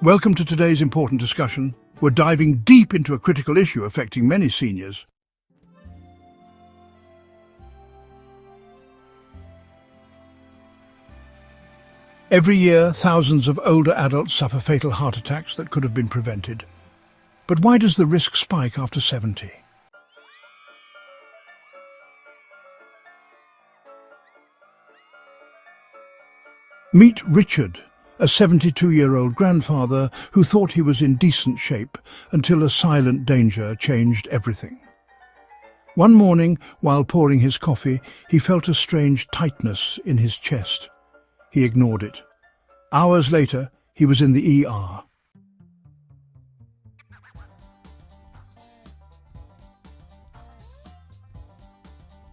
Welcome to today's important discussion. We're diving deep into a critical issue affecting many seniors. Every year, thousands of older adults suffer fatal heart attacks that could have been prevented. But why does the risk spike after 70? Meet Richard, a 72-year-old grandfather who thought he was in decent shape until a silent danger changed everything. One morning, while pouring his coffee, he felt a strange tightness in his chest. He ignored it. Hours later, he was in the ER.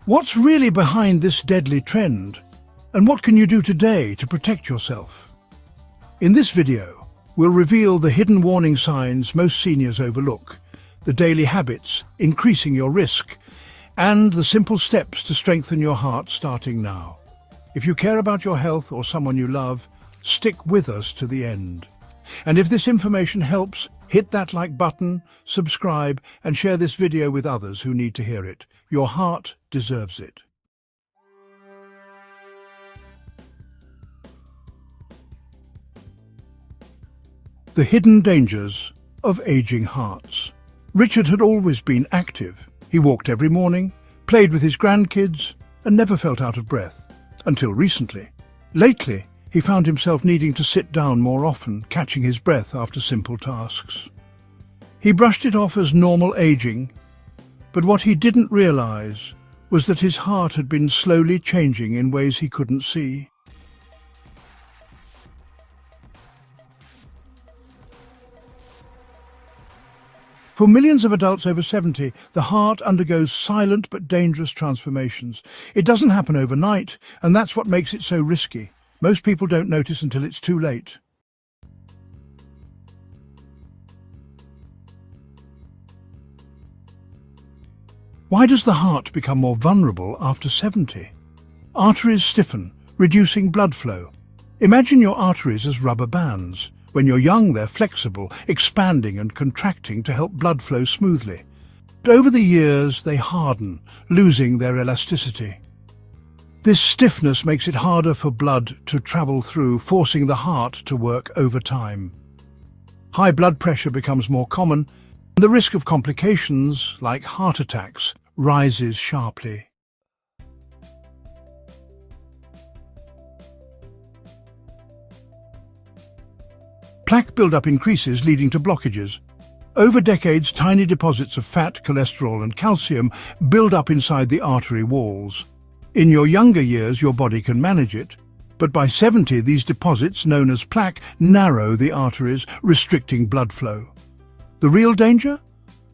What's really behind this deadly trend? And what can you do today to protect yourself? In this video, we'll reveal the hidden warning signs most seniors overlook, the daily habits increasing your risk, and the simple steps to strengthen your heart starting now. If you care about your health or someone you love, stick with us to the end. And if this information helps, hit that like button, subscribe, and share this video with others who need to hear it. Your heart deserves it. The hidden dangers of aging hearts. Richard had always been active. He walked every morning, played with his grandkids, and never felt out of breath. Until recently. Lately, he found himself needing to sit down more often, catching his breath after simple tasks. He brushed it off as normal aging, but what he didn't realize was that his heart had been slowly changing in ways he couldn't see. For millions of adults over 70, the heart undergoes silent but dangerous transformations. It doesn't happen overnight, and that's what makes it so risky. Most people don't notice until it's too late. Why does the heart become more vulnerable after 70? Arteries stiffen, reducing blood flow. Imagine your arteries as rubber bands. When you're young, they're flexible, expanding and contracting to help blood flow smoothly. But over the years, they harden, losing their elasticity. This stiffness makes it harder for blood to travel through, forcing the heart to work overtime. High blood pressure becomes more common, and the risk of complications, like heart attacks, rises sharply. Plaque buildup increases, leading to blockages. Over decades, tiny deposits of fat, cholesterol and calcium build up inside the artery walls. In your younger years, your body can manage it, but by 70, these deposits, known as plaque, narrow the arteries, restricting blood flow. The real danger?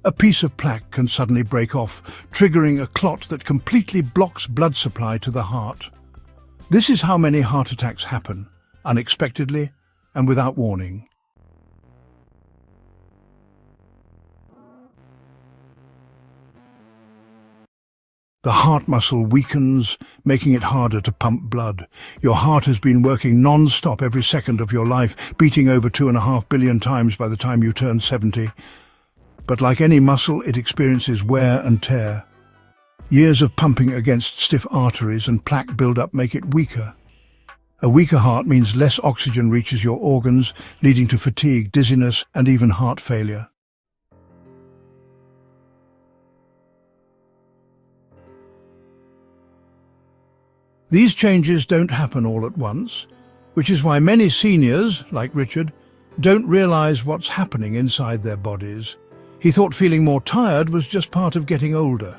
A piece of plaque can suddenly break off, triggering a clot that completely blocks blood supply to the heart. This is how many heart attacks happen, unexpectedly and without warning. The heart muscle weakens, making it harder to pump blood. Your heart has been working non-stop every second of your life, beating over 2.5 billion times by the time you turn 70. But like any muscle, it experiences wear and tear. Years of pumping against stiff arteries and plaque buildup make it weaker. A weaker heart means less oxygen reaches your organs, leading to fatigue, dizziness, and even heart failure. These changes don't happen all at once, which is why many seniors, like Richard, don't realize what's happening inside their bodies. He thought feeling more tired was just part of getting older.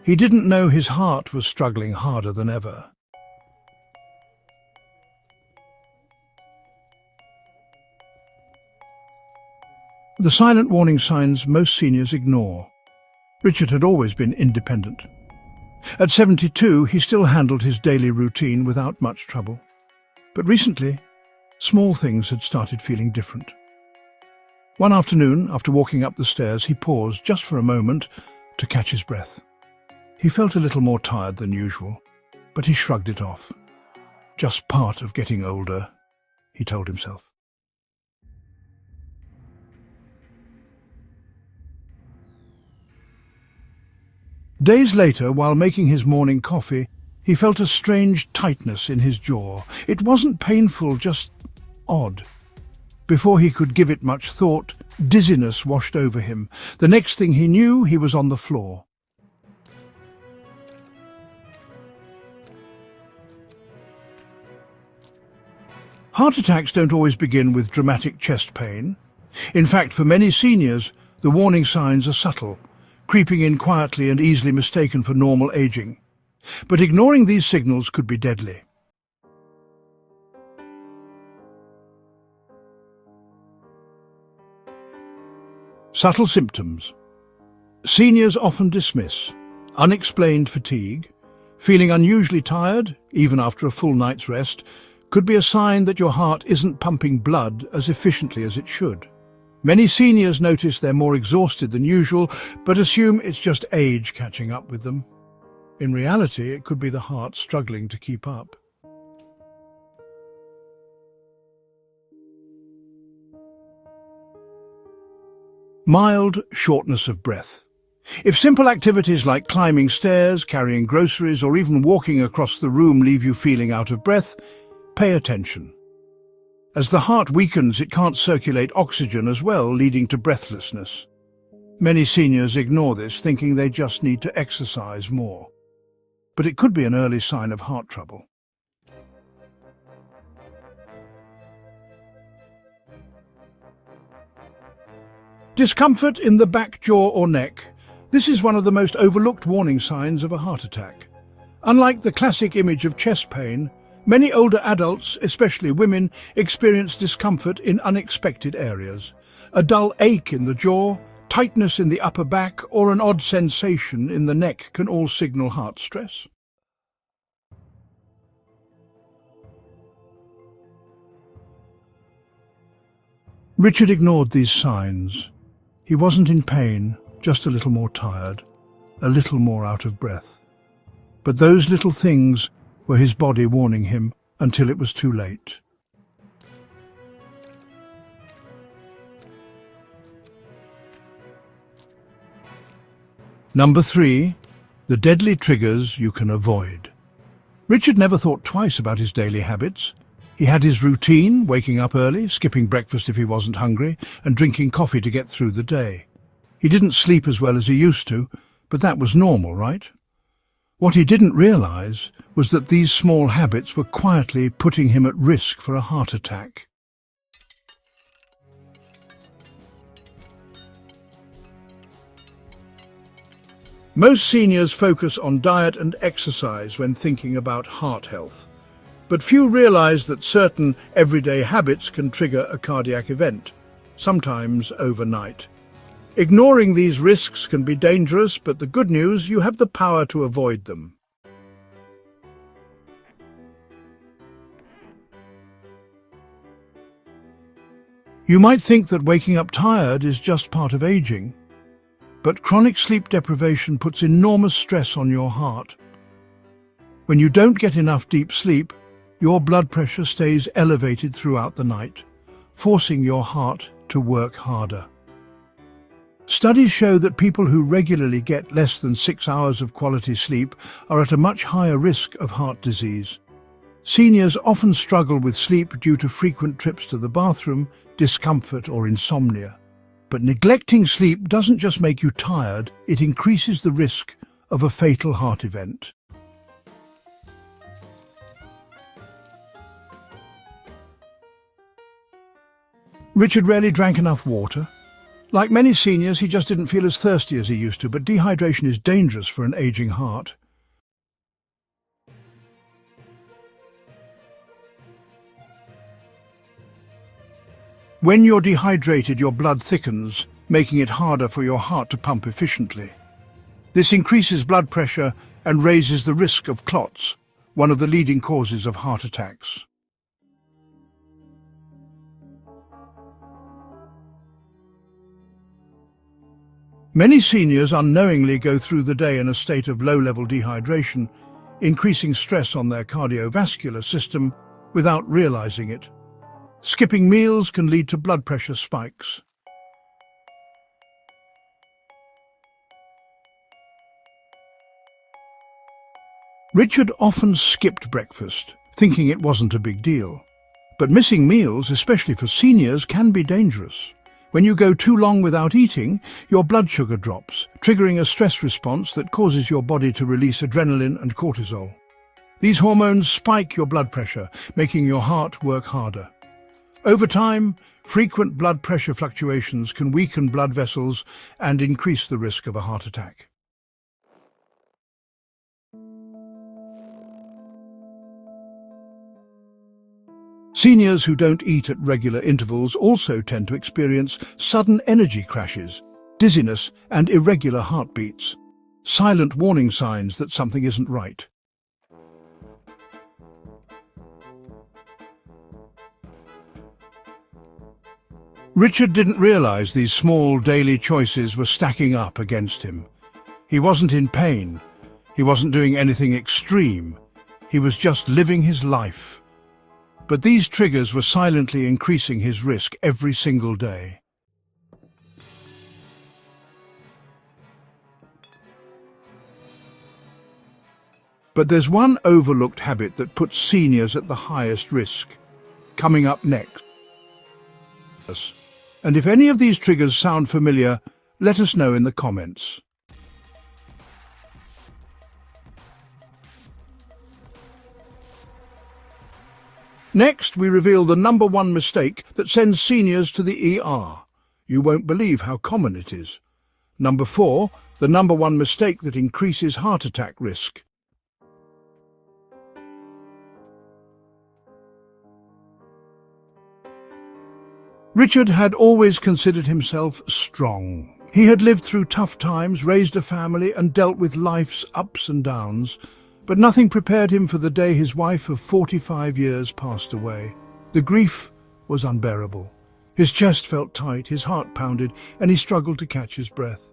He didn't know his heart was struggling harder than ever. The silent warning signs most seniors ignore. Richard had always been independent. At 72, he still handled his daily routine without much trouble. But recently, small things had started feeling different. One afternoon, after walking up the stairs, he paused just for a moment to catch his breath. He felt a little more tired than usual, but he shrugged it off. Just part of getting older, he told himself. Days later, while making his morning coffee, he felt a strange tightness in his jaw. It wasn't painful, just odd. Before he could give it much thought, dizziness washed over him. The next thing he knew, he was on the floor. Heart attacks don't always begin with dramatic chest pain. In fact, for many seniors, the warning signs are subtle, creeping in quietly and easily mistaken for normal aging. But ignoring these signals could be deadly. Subtle symptoms. Seniors often dismiss unexplained fatigue. Feeling unusually tired, even after a full night's rest, could be a sign that your heart isn't pumping blood as efficiently as it should. Many seniors notice they're more exhausted than usual, but assume it's just age catching up with them. In reality, it could be the heart struggling to keep up. Mild shortness of breath. If simple activities like climbing stairs, carrying groceries, or even walking across the room leave you feeling out of breath, pay attention. As the heart weakens, it can't circulate oxygen as well, leading to breathlessness. Many seniors ignore this, thinking they just need to exercise more. But it could be an early sign of heart trouble. Discomfort in the back jaw or neck. This is one of the most overlooked warning signs of a heart attack. Unlike the classic image of chest pain, many older adults, especially women, experience discomfort in unexpected areas. A dull ache in the jaw, tightness in the upper back, or an odd sensation in the neck can all signal heart stress. Richard ignored these signs. He wasn't in pain, just a little more tired, a little more out of breath. But those little things were his body warning him until it was too late. Number 3, the deadly triggers you can avoid. Richard never thought twice about his daily habits. He had his routine, waking up early, skipping breakfast if he wasn't hungry, and drinking coffee to get through the day. He didn't sleep as well as he used to, but that was normal, right? What he didn't realize was that these small habits were quietly putting him at risk for a heart attack. Most seniors focus on diet and exercise when thinking about heart health, but few realize that certain everyday habits can trigger a cardiac event, sometimes overnight. Ignoring these risks can be dangerous, but the good news, you have the power to avoid them. You might think that waking up tired is just part of aging, but chronic sleep deprivation puts enormous stress on your heart. When you don't get enough deep sleep, your blood pressure stays elevated throughout the night, forcing your heart to work harder. Studies show that people who regularly get less than 6 hours of quality sleep are at a much higher risk of heart disease. Seniors often struggle with sleep due to frequent trips to the bathroom, discomfort, or insomnia. But neglecting sleep doesn't just make you tired, it increases the risk of a fatal heart event. Richard rarely drank enough water. Like many seniors, he just didn't feel as thirsty as he used to, but dehydration is dangerous for an aging heart. When you're dehydrated, your blood thickens, making it harder for your heart to pump efficiently. This increases blood pressure and raises the risk of clots, one of the leading causes of heart attacks. Many seniors unknowingly go through the day in a state of low-level dehydration, increasing stress on their cardiovascular system without realizing it. Skipping meals can lead to blood pressure spikes. Richard often skipped breakfast, thinking it wasn't a big deal. But missing meals, especially for seniors, can be dangerous. When you go too long without eating, your blood sugar drops, triggering a stress response that causes your body to release adrenaline and cortisol. These hormones spike your blood pressure, making your heart work harder. Over time, frequent blood pressure fluctuations can weaken blood vessels and increase the risk of a heart attack. Seniors who don't eat at regular intervals also tend to experience sudden energy crashes, dizziness, and irregular heartbeats, silent warning signs that something isn't right. Richard didn't realize these small daily choices were stacking up against him. He wasn't in pain. He wasn't doing anything extreme. He was just living his life. But these triggers were silently increasing his risk every single day. But there's one overlooked habit that puts seniors at the highest risk. Coming up next. And if any of these triggers sound familiar, let us know in the comments. Next, we reveal the number one mistake that sends seniors to the ER. You won't believe how common it is. Number 4, the number one mistake that increases heart attack risk. Richard had always considered himself strong. He had lived through tough times, raised a family, and dealt with life's ups and downs. But nothing prepared him for the day his wife of 45 years passed away. The grief was unbearable. His chest felt tight, his heart pounded, and he struggled to catch his breath.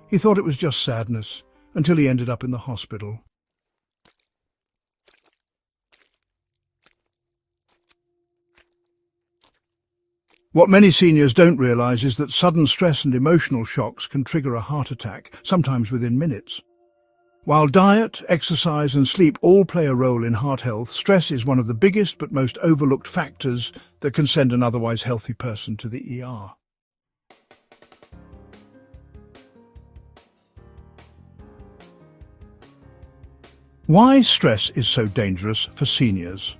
He thought it was just sadness, until he ended up in the hospital. What many seniors don't realize is that sudden stress and emotional shocks can trigger a heart attack, sometimes within minutes. While diet, exercise and sleep all play a role in heart health, stress is one of the biggest but most overlooked factors that can send an otherwise healthy person to the ER. Why stress is so dangerous for seniors?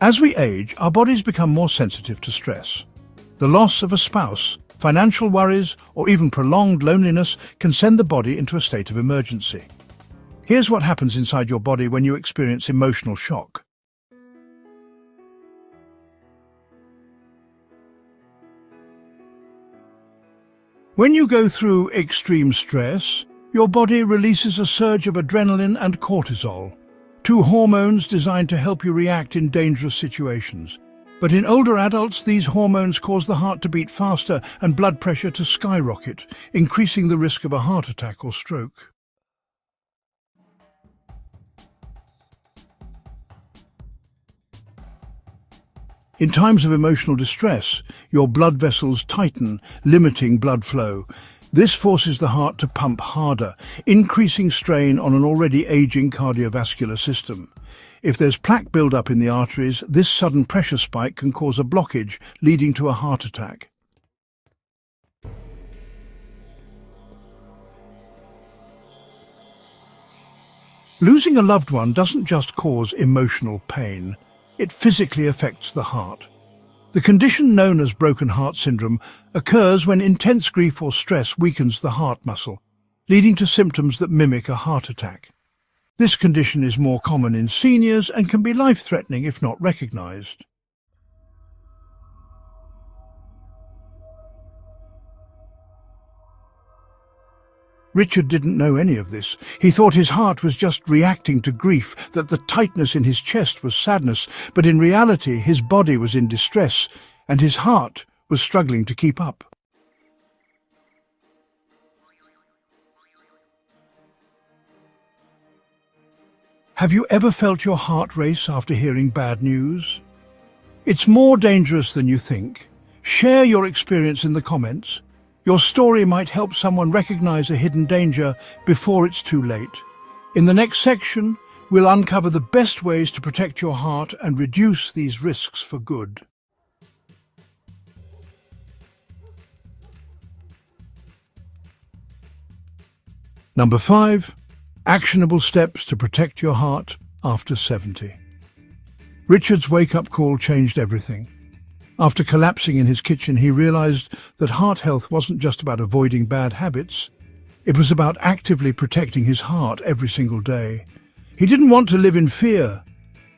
As we age, our bodies become more sensitive to stress. The loss of a spouse, financial worries, or even prolonged loneliness can send the body into a state of emergency. Here's what happens inside your body when you experience emotional shock. When you go through extreme stress, your body releases a surge of adrenaline and cortisol, two hormones designed to help you react in dangerous situations. But in older adults, these hormones cause the heart to beat faster and blood pressure to skyrocket, increasing the risk of a heart attack or stroke. In times of emotional distress, your blood vessels tighten, limiting blood flow. This forces the heart to pump harder, increasing strain on an already aging cardiovascular system. If there's plaque buildup in the arteries, this sudden pressure spike can cause a blockage, leading to a heart attack. Losing a loved one doesn't just cause emotional pain, it physically affects the heart. The condition known as broken heart syndrome occurs when intense grief or stress weakens the heart muscle, leading to symptoms that mimic a heart attack. This condition is more common in seniors and can be life-threatening if not recognized. Richard didn't know any of this. He thought his heart was just reacting to grief, that the tightness in his chest was sadness, but in reality his body was in distress and his heart was struggling to keep up. Have you ever felt your heart race after hearing bad news? It's more dangerous than you think. Share your experience in the comments. Your story might help someone recognize a hidden danger before it's too late. In the next section, We'll uncover the best ways to protect your heart and reduce these risks for good. Number 5. Actionable steps to protect your heart after 70. Richard's wake-up call changed everything. After collapsing in his kitchen, he realized that heart health wasn't just about avoiding bad habits. It was about actively protecting his heart every single day. He didn't want to live in fear,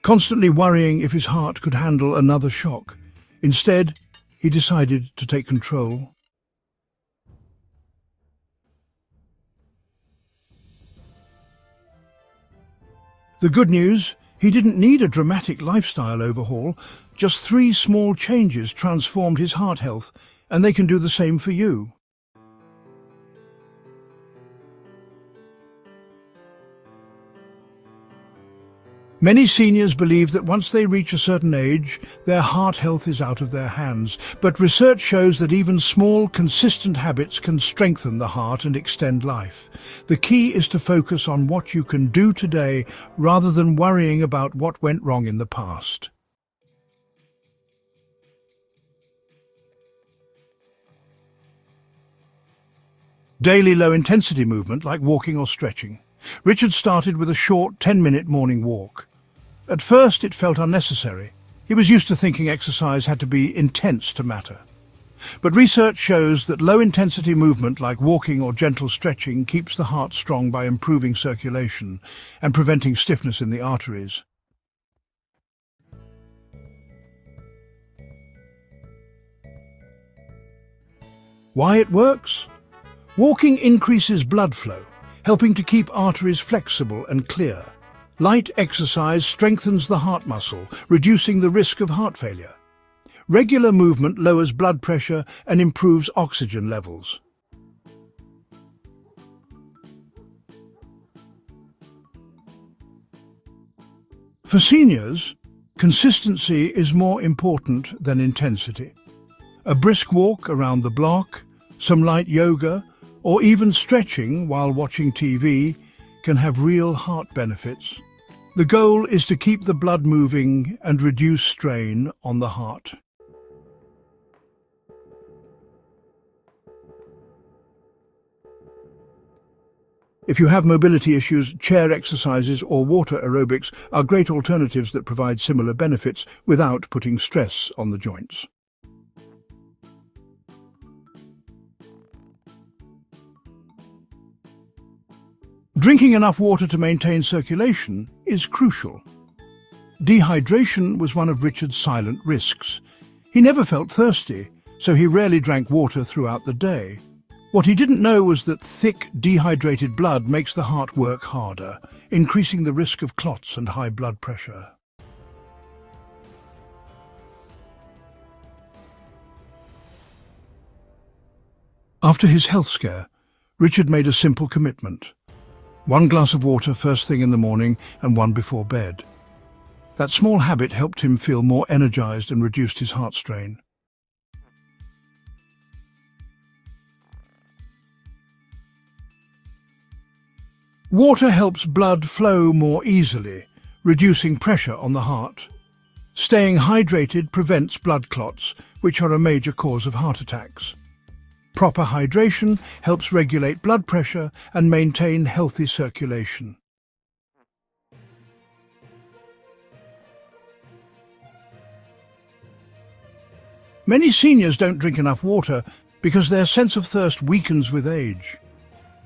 constantly worrying if his heart could handle another shock. Instead, he decided to take control. The good news, he didn't need a dramatic lifestyle overhaul. Just 3 small changes transformed his heart health, and they can do the same for you. Many seniors believe that once they reach a certain age, their heart health is out of their hands. But research shows that even small, consistent habits can strengthen the heart and extend life. The key is to focus on what you can do today rather than worrying about what went wrong in the past. Daily low-intensity movement like walking or stretching. Richard started with a short 10-minute morning walk. At first, it felt unnecessary. He was used to thinking exercise had to be intense to matter. But research shows that low-intensity movement like walking or gentle stretching keeps the heart strong by improving circulation and preventing stiffness in the arteries. Why it works? Walking increases blood flow, helping to keep arteries flexible and clear. Light exercise strengthens the heart muscle, reducing the risk of heart failure. Regular movement lowers blood pressure and improves oxygen levels. For seniors, consistency is more important than intensity. A brisk walk around the block, some light yoga, or even stretching while watching TV can have real heart benefits. The goal is to keep the blood moving and reduce strain on the heart. If you have mobility issues, chair exercises or water aerobics are great alternatives that provide similar benefits without putting stress on the joints. Drinking enough water to maintain circulation is crucial. Dehydration was one of Richard's silent risks. He never felt thirsty, so he rarely drank water throughout the day. What he didn't know was that thick, dehydrated blood makes the heart work harder, increasing the risk of clots and high blood pressure. After his health scare, Richard made a simple commitment. 1 glass of water first thing in the morning and 1 before bed. That small habit helped him feel more energized and reduced his heart strain. Water helps blood flow more easily, reducing pressure on the heart. Staying hydrated prevents blood clots, which are a major cause of heart attacks. Proper hydration helps regulate blood pressure and maintain healthy circulation. Many seniors don't drink enough water because their sense of thirst weakens with age.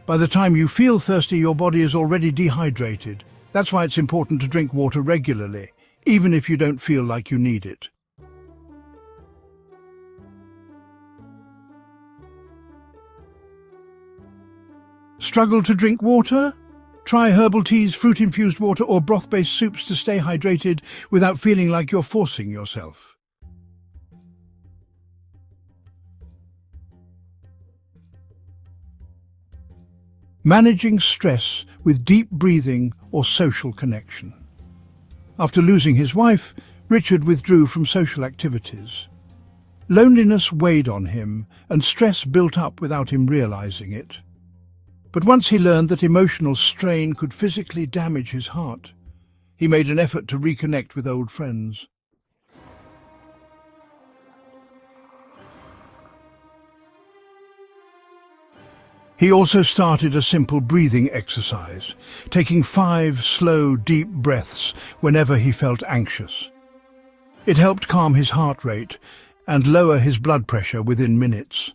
By the time you feel thirsty, your body is already dehydrated. That's why it's important to drink water regularly, even if you don't feel like you need it. Struggle to drink water? Try herbal teas, fruit-infused water or broth-based soups to stay hydrated without feeling like you're forcing yourself. Managing stress with deep breathing or social connection. After losing his wife, Richard withdrew from social activities. Loneliness weighed on him and stress built up without him realizing it. But once he learned that emotional strain could physically damage his heart, He made an effort to reconnect with old friends. He also started a simple breathing exercise, taking 5 slow, deep breaths whenever he felt anxious. It helped calm his heart rate and lower his blood pressure within minutes.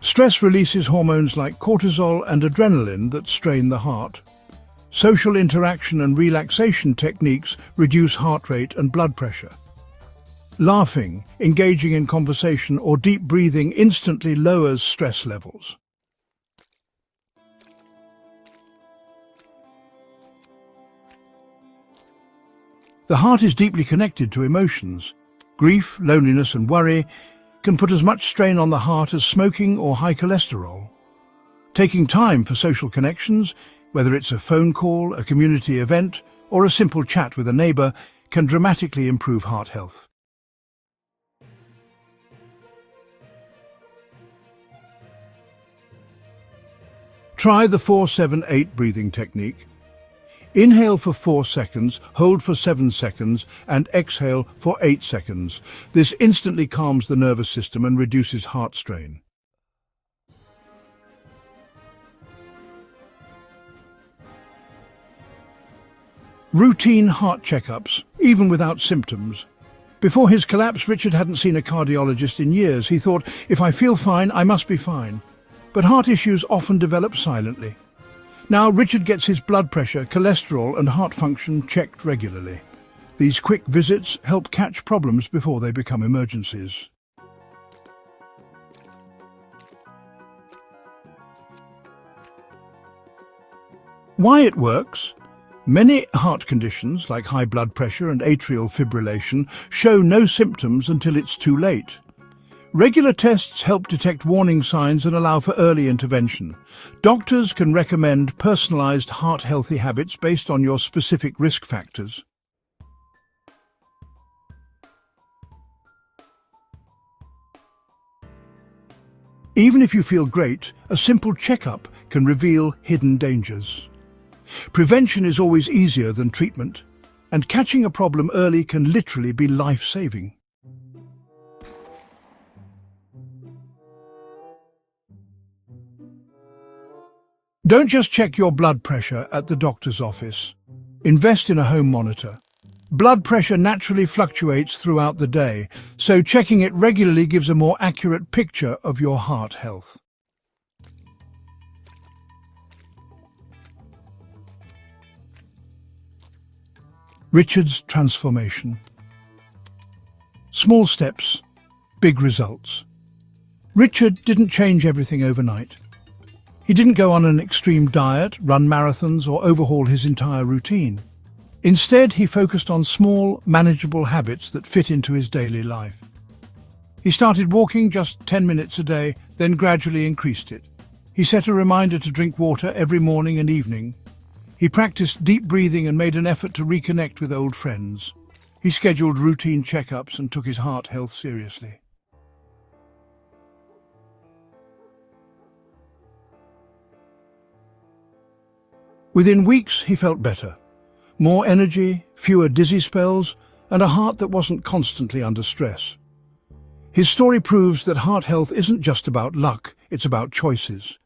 Stress releases hormones like cortisol and adrenaline that strain the heart. Social interaction and relaxation techniques reduce heart rate and blood pressure. Laughing, engaging in conversation, or deep breathing instantly lowers stress levels. The heart is deeply connected to emotions. Grief, loneliness, and worry can put as much strain on the heart as smoking or high cholesterol. Taking time for social connections, whether it's a phone call, a community event, or a simple chat with a neighbor, can dramatically improve heart health. Try the 4-7-8 breathing technique. Inhale for 4 seconds, hold for 7 seconds, and exhale for 8 seconds. This instantly calms the nervous system and reduces heart strain. Routine heart checkups, even without symptoms. Before his collapse, Richard hadn't seen a cardiologist in years. He thought, if I feel fine, I must be fine. But heart issues often develop silently. Now Richard gets his blood pressure, cholesterol and heart function checked regularly. These quick visits help catch problems before they become emergencies. Why it works? Many heart conditions, like high blood pressure and atrial fibrillation, show no symptoms until it's too late. Regular tests help detect warning signs and allow for early intervention. Doctors can recommend personalized heart-healthy habits based on your specific risk factors. Even if you feel great, a simple checkup can reveal hidden dangers. Prevention is always easier than treatment, and catching a problem early can literally be life-saving. Don't just check your blood pressure at the doctor's office. Invest in a home monitor. Blood pressure naturally fluctuates throughout the day, so checking it regularly gives a more accurate picture of your heart health. Richard's transformation. Small steps, big results. Richard didn't change everything overnight. He didn't go on an extreme diet, run marathons, or overhaul his entire routine. Instead, he focused on small, manageable habits that fit into his daily life. He started walking just 10 minutes a day, then gradually increased it. He set a reminder to drink water every morning and evening. He practiced deep breathing and made an effort to reconnect with old friends. He scheduled routine checkups and took his heart health seriously. Within weeks, he felt better. More energy, fewer dizzy spells, and a heart that wasn't constantly under stress. His story proves that heart health isn't just about luck, it's about choices.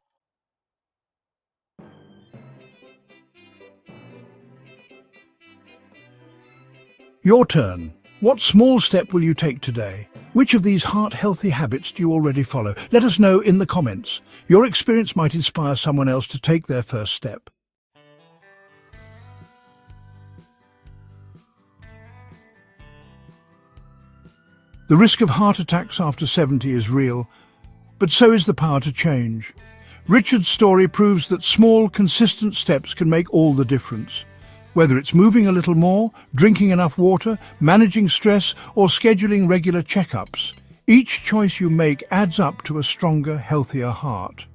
Your turn. What small step will you take today? Which of these heart-healthy habits do you already follow? Let us know in the comments. Your experience might inspire someone else to take their first step. The risk of heart attacks after 70 is real, but so is the power to change. Richard's story proves that small, consistent steps can make all the difference. Whether it's moving a little more, drinking enough water, managing stress, or scheduling regular checkups, each choice you make adds up to a stronger, healthier heart.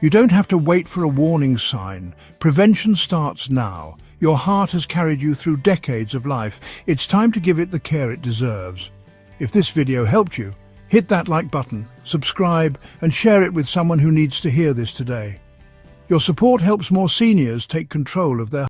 You don't have to wait for a warning sign. Prevention starts now. Your heart has carried you through decades of life. It's time to give it the care it deserves. If this video helped you, Hit that like button, subscribe, and share it with someone who needs to hear this today. Your support helps more seniors take control of their